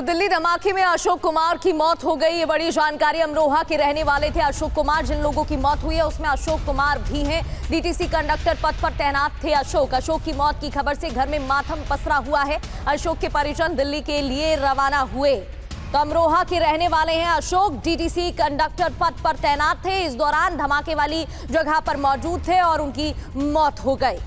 दिल्ली धमाके में अशोक कुमार की मौत हो गई। ये बड़ी जानकारी। अमरोहा के रहने वाले थे अशोक कुमार। जिन लोगों की मौत हुई है उसमें अशोक कुमार भी हैं। डीटीसी कंडक्टर पद पर तैनात थे अशोक की मौत की खबर से घर में मातम पसरा हुआ है। अशोक के परिजन दिल्ली के लिए रवाना हुए। तो अमरोहा के रहने वाले हैं अशोक। डीटीसी कंडक्टर पद पर तैनात थे। इस दौरान धमाके वाली जगह पर मौजूद थे और उनकी मौत हो गई।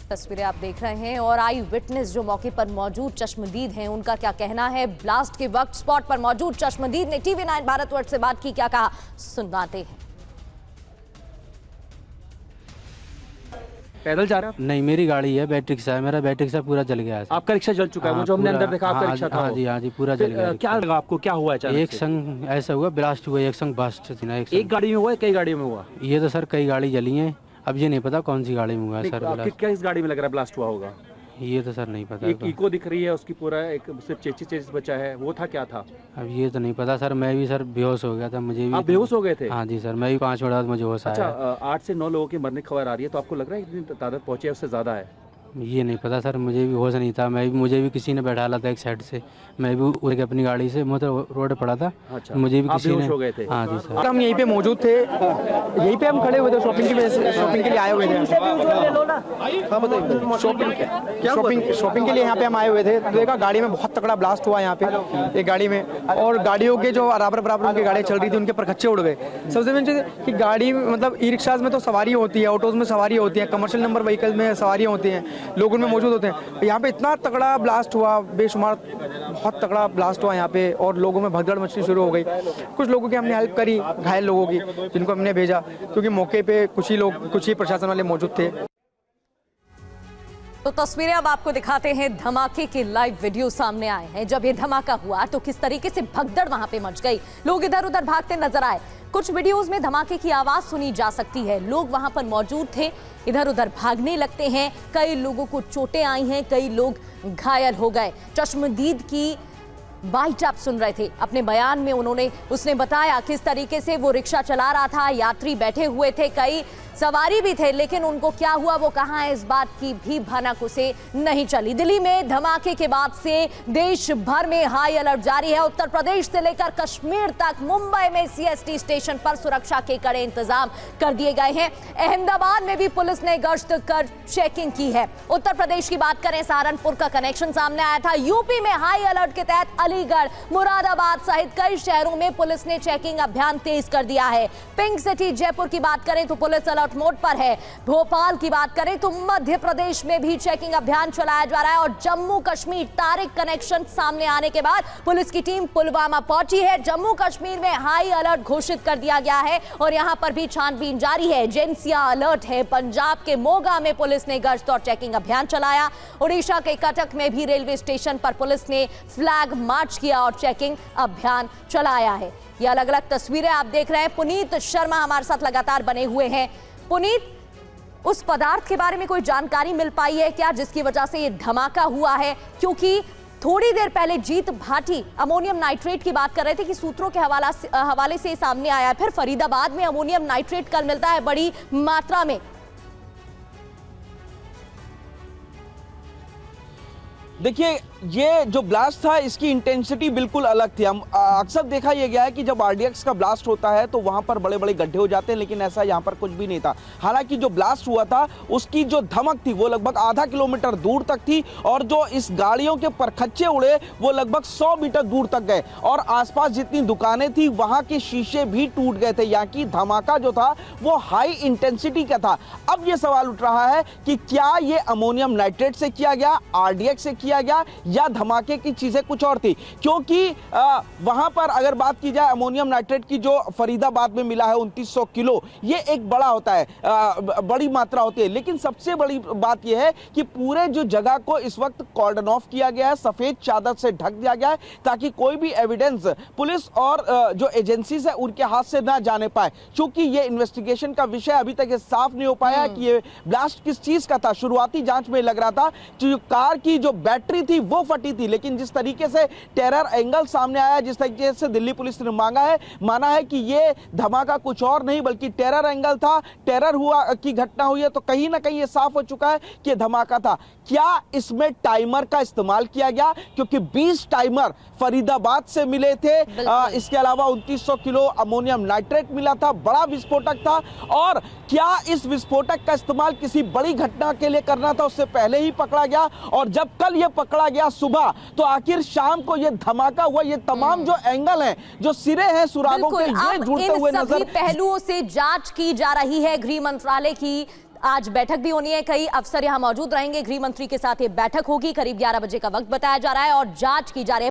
तस्वीरें आप देख रहे हैं और आई विटनेस जो मौके पर मौजूद चश्मदीद हैं, उनका क्या कहना है। ब्लास्ट के वक्त स्पॉट पर मौजूद चश्मदीद ने TV9 भारतवर्ष से बात की, क्या कहा सुनाते हैं। पैदल जा रहे हैं? नहीं, मेरी गाड़ी है, बैटरी रिक्शा है। मेरा बैटरी रिक्शा पूरा जल गया है। आपका रिक्शा जल चुका है? वो जो हमने अंदर देखा आपका रिक्शा था। हाँ जी, पूरा जल गया। क्या लगा आपको, क्या हुआ अचानक? एक संग ऐसा हुआ, ब्लास्ट हुआ, एक संग बस्ट थी ना। एक गाड़ी में हुआ, कई गाड़ियों में हुआ? ये तो सर कई गाड़ी जली हैं। अब ये नहीं पता कौन सी गाड़ी में हुआ है सर। क्या इस गाड़ी में लग रहा है ब्लास्ट हुआ होगा? ये तो सर नहीं पता। एक इको दिख रही है उसकी, पूरा एक सिर्फ चेचिस बचा है, वो था क्या था? अब ये तो नहीं पता सर। मैं भी सर बेहोश हो गया था। मुझे भी। आप बेहोश हो गए थे? हाँ जी सर, मैं भी 5 मिनट बाद मुझे होश आया। अच्छा, 8 से 9 लोगों की मरने की खबर आ रही है, तो आपको लग रहा है इतनी तादाद पहुंची है उससे ज्यादा है? ये नहीं पता सर, मुझे भी होश नहीं था। मुझे भी किसी ने बैठाला था एक साइड से। मैं भी उड़ के अपनी गाड़ी से मतलब रोड पड़ा था। अच्छा, मुझे भी किसी ने। हो गए थे? हाँ जी सर। हम यहीं पे मौजूद थे, यहीं पे हम खड़े हुए थे। शॉपिंग के लिए आए हुए थे। शॉपिंग के लिए यहाँ पे हम आए हुए थे। तो देखा गाड़ी में बहुत तगड़ा ब्लास्ट हुआ यहाँ पे एक गाड़ी में, और गाड़ियों के जो बराबर उनकी गाड़ियाँ चल रही थी, उनके परखच्चे उड़ गए। सबसे मेन चीज़ कि गाड़ी मतलब ई रिक्शाज में तो सवारी होती है, ऑटोज में सवारी होती है, कमर्शियल नंबर व्हीकल में सवारियाँ होती हैं, लोग उनमें मौजूद होते हैं। यहाँ पे इतना तगड़ा ब्लास्ट हुआ, बेशुमार बहुत तगड़ा ब्लास्ट हुआ यहाँ पे, और लोगों में भगदड़ मचनी शुरू हो गई। कुछ लोगों की हमने हेल्प करी, घायल लोगों की, जिनको हमने भेजा, क्योंकि मौके पे कुछ ही प्रशासन वाले मौजूद थे। तो तस्वीरें अब आपको दिखाते हैं। धमाके के लाइव वीडियो सामने आए हैं। जब ये धमाका हुआ तो किस तरीके से भगदड़ वहां पे मच गई, लोग इधर उधर भागते नजर आए। कुछ वीडियोस में धमाके की आवाज सुनी जा सकती है। लोग वहां पर मौजूद थे, इधर उधर भागने लगते हैं। कई लोगों को चोटें आई हैं, कई लोग घायल हो गए। चश्मदीद की बाइट आप सुन रहे थे। अपने बयान में उसने बताया किस तरीके से वो रिक्शा चला रहा था, यात्री बैठे हुए थे, कई सवारी भी थे, लेकिन उनको क्या हुआ वो कहाँ है, इस बात की भी भनक उसे नहीं चली। दिल्ली में धमाके के बाद से देश भर में हाई अलर्ट जारी है। उत्तर प्रदेश से लेकर कश्मीर तक मुंबई में CST स्टेशन पर सुरक्षा के कड़े इंतजाम कर दिए गए हैं। अहमदाबाद में भी पुलिस ने गश्त कर चेकिंग की है। उत्तर प्रदेश की बात करें, सहारनपुर का कनेक्शन सामने आया था। यूपी में हाई अलर्ट के तहत अलीगढ़, मुरादाबाद सहित कई शहरों में पुलिस ने चेकिंग अभियान तेज कर दिया है। पिंक सिटी जयपुर की बात करें तो पुलिस अलर्ट मोड पर है। भोपाल की बात करें तो मध्य प्रदेश में भी चेकिंग अभियान चलाया जा रहा है। और जम्मू कश्मीर, तारिक कनेक्शन सामने आने के बाद पुलिस की टीम पुलवामा पहुंची है। जम्मू कश्मीर में हाई अलर्ट घोषित कर दिया गया है और यहां पर भी छानबीन जारी है। एजेंसियां अलर्ट है। पंजाब के मोगा में पुलिस ने गश्त और चेकिंग अभियान चलाया। उड़ीसा के कटक में भी रेलवे स्टेशन पर पुलिस ने फ्लैग मार्च किया और चेकिंग अभियान चलाया है। ये अलग अलग तस्वीरें आप देख रहे हैं। पुनीत शर्मा हमारे साथ लगातार बने हुए हैं। पुनीत, उस पदार्थ के बारे में कोई जानकारी मिल पाई है क्या जिसकी वजह से ये धमाका हुआ है? क्योंकि थोड़ी देर पहले जीत भाटी अमोनियम नाइट्रेट की बात कर रहे थे कि सूत्रों के हवाले से सामने आया है। फिर फरीदाबाद में अमोनियम नाइट्रेट कल मिलता है बड़ी मात्रा में। देखिए, ये जो ब्लास्ट था इसकी इंटेंसिटी बिल्कुल अलग थी। हम अक्सर देखा यह गया है कि जब RDX का ब्लास्ट होता है तो वहां पर बड़े बड़े गड्ढे हो जाते हैं, लेकिन ऐसा यहां पर कुछ भी नहीं था। हालांकि जो ब्लास्ट हुआ था उसकी जो धमक थी वो लगभग आधा किलोमीटर दूर तक थी, और जो इस गाड़ियों के परखच्चे उड़े वो लगभग 100 मीटर दूर तक गए, और आसपास जितनी दुकानें थी वहां के शीशे भी टूट गए थे। यहाँ की धमाका जो था वो हाई इंटेंसिटी का था। अब ये सवाल उठ रहा है कि क्या ये अमोनियम नाइट्रेट से किया गया, RDX से किया गया, या धमाके की चीजें कुछ और थी? क्योंकि वहां पर अगर बात की जाए अमोनियम नाइट्रेट की, जो फरीदाबाद में मिला है 2900 किलो, ये एक बड़ा होता है, बड़ी मात्रा होती है। लेकिन सबसे बड़ी बात यह है कि पूरे जो जगह को इस वक्त कॉर्डन ऑफ किया गया है, सफेद चादर से ढक दिया गया है, ताकि कोई भी एविडेंस पुलिस और जो एजेंसीज है उनके हाथ से ना जाने पाए। क्योंकि ये इन्वेस्टिगेशन का विषय अभी तक ये साफ नहीं हो पाया कि ये ब्लास्ट किस चीज का था। शुरुआती जांच में लग रहा था कि कार की जो बैटरी थी वो फटी थी, लेकिन जिस तरीके से टेरर एंगल सामने आया, जिस तरीके से दिल्ली पुलिस ने माना है कि ये धमाका कुछ और नहीं बल्कि टेरर एंगल था, टेरर हुआ की घटना हुई है, तो कहीं ना कहीं ये साफ हो चुका है कि ये धमाका था। क्या इसमें टाइमर का इस्तेमाल किया गया? क्योंकि 20 टाइमर फरीदाबाद से मिले थे, इसके अलावा 2900 किलो अमोनियम नाइट्रेट मिला था, बड़ा विस्फोटक था। और क्या इस विस्फोटक का इस्तेमाल किसी बड़ी घटना के लिए करना था, उससे पहले ही पकड़ा गया? और जब कल ये पकड़ा गया सुबह, तो आखिर शाम को ये धमाका हुआ। ये तमाम जो एंगल हैं, जो सिरे हैं सुरागों के, ये जुड़ते हुए नजर। सभी पहलुओं से जांच की जा रही है। गृह मंत्रालय की आज बैठक भी होनी है, कई अफसर यहां मौजूद रहेंगे। गृह मंत्री के साथ ये बैठक होगी, करीब 11 बजे का वक्त बताया जा रहा है और जांच की जा रही है।